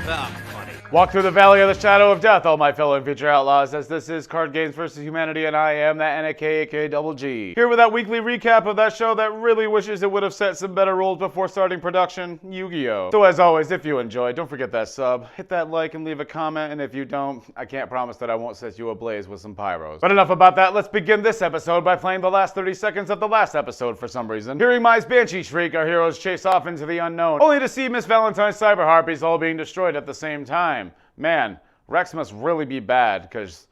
Funny. Walk through the valley of the shadow of death, all my fellow and future outlaws, as this is Card Games vs. Humanity, and I am that NAK, aka Double G. Here with that weekly recap of that show that really wishes it would have set some better rules before starting production, Yu-Gi-Oh! So as always, if you enjoyed, don't forget that sub, hit that like, and leave a comment, and if you don't, I can't promise that I won't set you ablaze with some pyros. But enough about that, let's begin this episode by playing the last 30 seconds of the last episode for some reason. Hearing Mai's banshee shriek, our heroes chase off into the unknown, only to see Miss Valentine's cyber harpies all being destroyed at the same time. Man, Rex must really be bad, because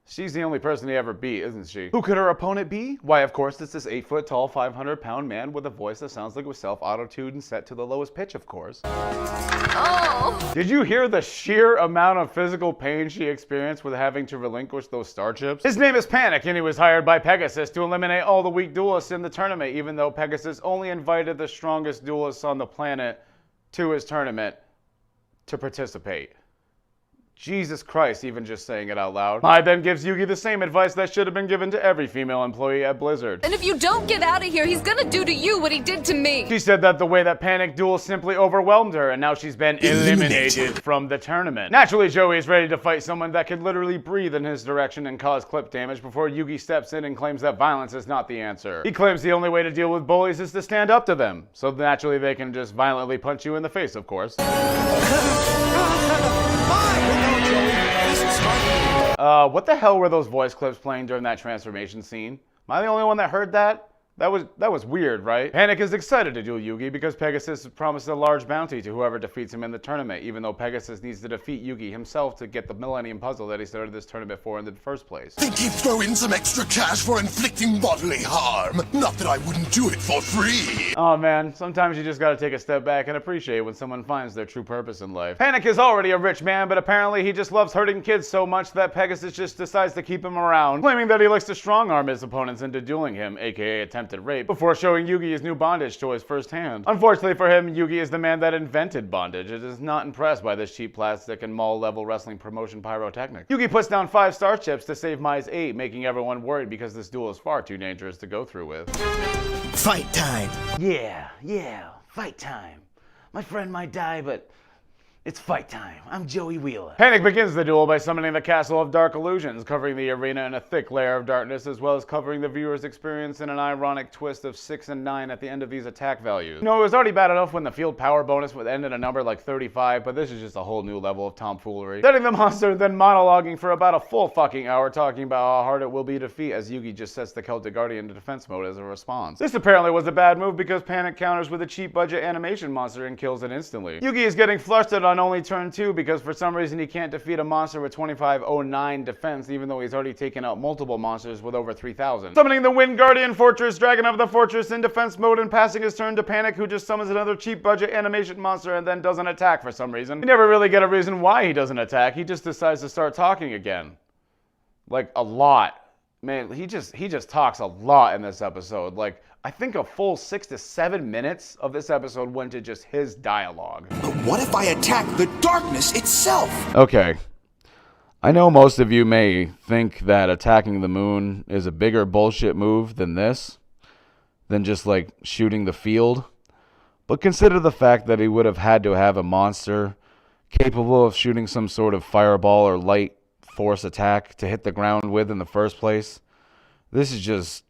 she's the only person he ever beat, isn't she? Who could her opponent be? Why, of course, it's this 8-foot-tall, 500-pound man with a voice that sounds like it was self-auto-tuned and set to the lowest pitch, of course. Oh! Did you hear the sheer amount of physical pain she experienced with having to relinquish those star chips? His name is Panik, and he was hired by Pegasus to eliminate all the weak duelists in the tournament, even though Pegasus only invited the strongest duelists on the planet to his tournament to participate. Jesus Christ, even just saying it out loud. Mai then gives Yugi the same advice that should have been given to every female employee at Blizzard. And if you don't get out of here, he's gonna do to you what he did to me. She said that the way that Panik duel simply overwhelmed her, and now she's been eliminated from the tournament. Naturally, Joey is ready to fight someone that could literally breathe in his direction and cause clip damage before Yugi steps in and claims that violence is not the answer. He claims the only way to deal with bullies is to stand up to them, so naturally they can just violently punch you in the face, of course. What the hell were those voice clips playing during that transformation scene? Am I the only one that heard that? That was weird, right? Panik is excited to duel Yugi because Pegasus promised a large bounty to whoever defeats him in the tournament, even though Pegasus needs to defeat Yugi himself to get the Millennium Puzzle that he started this tournament for in the first place. Think he'd throw in some extra cash for inflicting bodily harm. Not that I wouldn't do it for free. Oh man, sometimes you just gotta take a step back and appreciate when someone finds their true purpose in life. Panik is already a rich man, but apparently he just loves hurting kids so much that Pegasus just decides to keep him around, claiming that he likes to strong-arm his opponents into dueling him, aka attempted rape, before showing Yugi his new bondage toys firsthand. Unfortunately for him, Yugi is the man that invented bondage. It is not impressed by this cheap plastic and mall-level wrestling promotion pyrotechnic. Yugi puts down 5 star chips to save Mai's 8, making everyone worried because this duel is far too dangerous to go through with. Fight time. Yeah, fight time. My friend might die, but it's fight time. I'm Joey Wheeler. Panik begins the duel by summoning the Castle of Dark Illusions, covering the arena in a thick layer of darkness, as well as covering the viewer's experience in an ironic twist of 6 and 9 at the end of these attack values. You know, it was already bad enough when the field power bonus would end at a number like 35, but this is just a whole new level of tomfoolery. Setting the monster, then monologuing for about a full fucking hour, talking about how hard it will be to defeat as Yugi just sets the Celtic Guardian to defense mode as a response. This apparently was a bad move because Panik counters with a cheap budget animation monster and kills it instantly. Yugi is getting flustered on only turn 2 because for some reason he can't defeat a monster with 2509 defense, even though he's already taken out multiple monsters with over 3000. Summoning the Wind Guardian Fortress, Dragon of the Fortress in defense mode and passing his turn to Panik, who just summons another cheap budget animation monster and then doesn't attack for some reason. You never really get a reason why he doesn't attack, he just decides to start talking again. Like, a lot. Man, he just talks a lot in this episode. Like, I think a full 6 to 7 minutes of this episode went to just his dialogue. But what if I attack the darkness itself? Okay. I know most of you may think that attacking the moon is a bigger bullshit move than this, than just like shooting the field. But consider the fact that he would have had to have a monster capable of shooting some sort of fireball or light force attack to hit the ground with in the first place. This is just...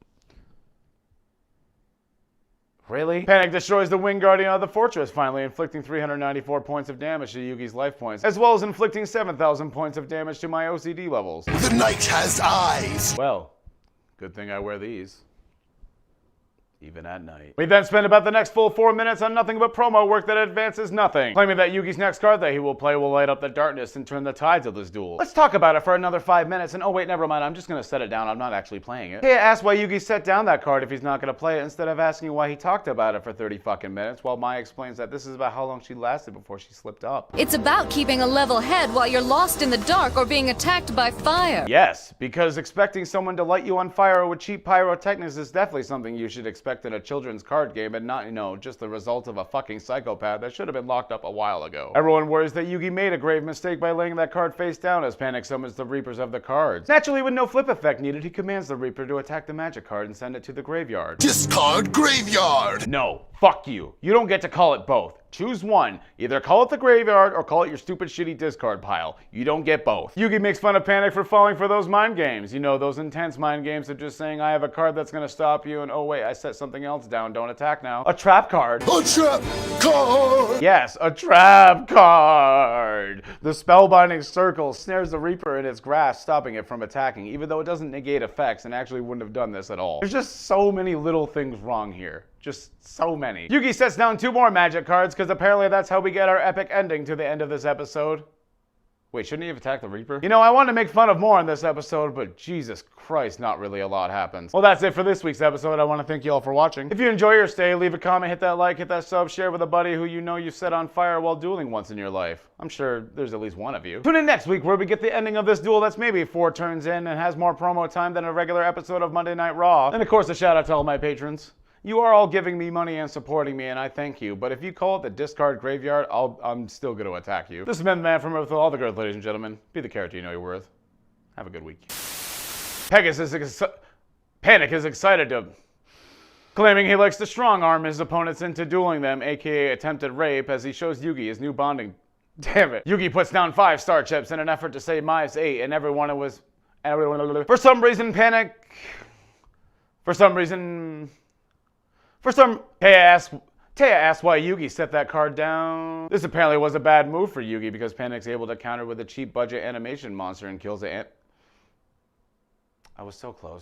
Really? Panik destroys the Wind Guardian of the Fortress, finally inflicting 394 points of damage to Yugi's life points, as well as inflicting 7,000 points of damage to my OCD levels. The night has eyes. Well, good thing I wear these. Even at night. We then spend about the next full 4 minutes on nothing but promo work that advances nothing, claiming that Yugi's next card that he will play will light up the darkness and turn the tides of this duel. Let's talk about it for another 5 minutes, and oh wait, never mind, I'm just gonna set it down, I'm not actually playing it. Hey, ask why Yugi set down that card if he's not gonna play it, instead of asking why he talked about it for 30 fucking minutes, while Mai explains that this is about how long she lasted before she slipped up. It's about keeping a level head while you're lost in the dark or being attacked by fire. Yes, because expecting someone to light you on fire with cheap pyrotechnics is definitely something you should expect in a children's card game and not, just the result of a fucking psychopath that should have been locked up a while ago. Everyone worries that Yugi made a grave mistake by laying that card face down as Panik summons the Reapers of the cards. Naturally, with no flip effect needed, he commands the Reaper to attack the magic card and send it to the graveyard. Discard graveyard. No, fuck you. You don't get to call it both. Choose one. Either call it the graveyard or call it your stupid shitty discard pile. You don't get both. Yugi makes fun of Panik for falling for those mind games. You know, those intense mind games of just saying, I have a card that's going to stop you, and oh wait, I set something else down, don't attack now. A trap card. A trap card! Yes, a trap card. The spellbinding circle snares the Reaper in its grasp, stopping it from attacking, even though it doesn't negate effects and actually wouldn't have done this at all. There's just so many little things wrong here. Just so many. Yugi sets down 2 more magic cards because apparently that's how we get our epic ending to the end of this episode. Wait, shouldn't he have attacked the Reaper? You know, I wanted to make fun of more in this episode, but Jesus Christ, not really a lot happens. Well, that's it for this week's episode. I want to thank you all for watching. If you enjoy your stay, leave a comment, hit that like, hit that sub, share with a buddy who you know you set on fire while dueling once in your life. I'm sure there's at least one of you. Tune in next week where we get the ending of this duel that's maybe 4 turns in and has more promo time than a regular episode of Monday Night Raw. And of course, a shout out to all my patrons. You are all giving me money and supporting me, and I thank you. But if you call it the discard graveyard, I'm still going to attack you. This has been the man from Earth with all the girls, ladies and gentlemen. Be the character you know you're worth. Have a good week. Panik is excited to... claiming he likes to strong-arm his opponents into dueling them, aka attempted rape, as he shows Yugi his new bonding... Damn it. Yugi puts down 5 star chips in an effort to save Mai's 8, and everyone was... For some reason, Taya asks why Yugi set that card down. This apparently was a bad move for Yugi because Panik's able to counter with a cheap budget animation monster and kills it. I was so close.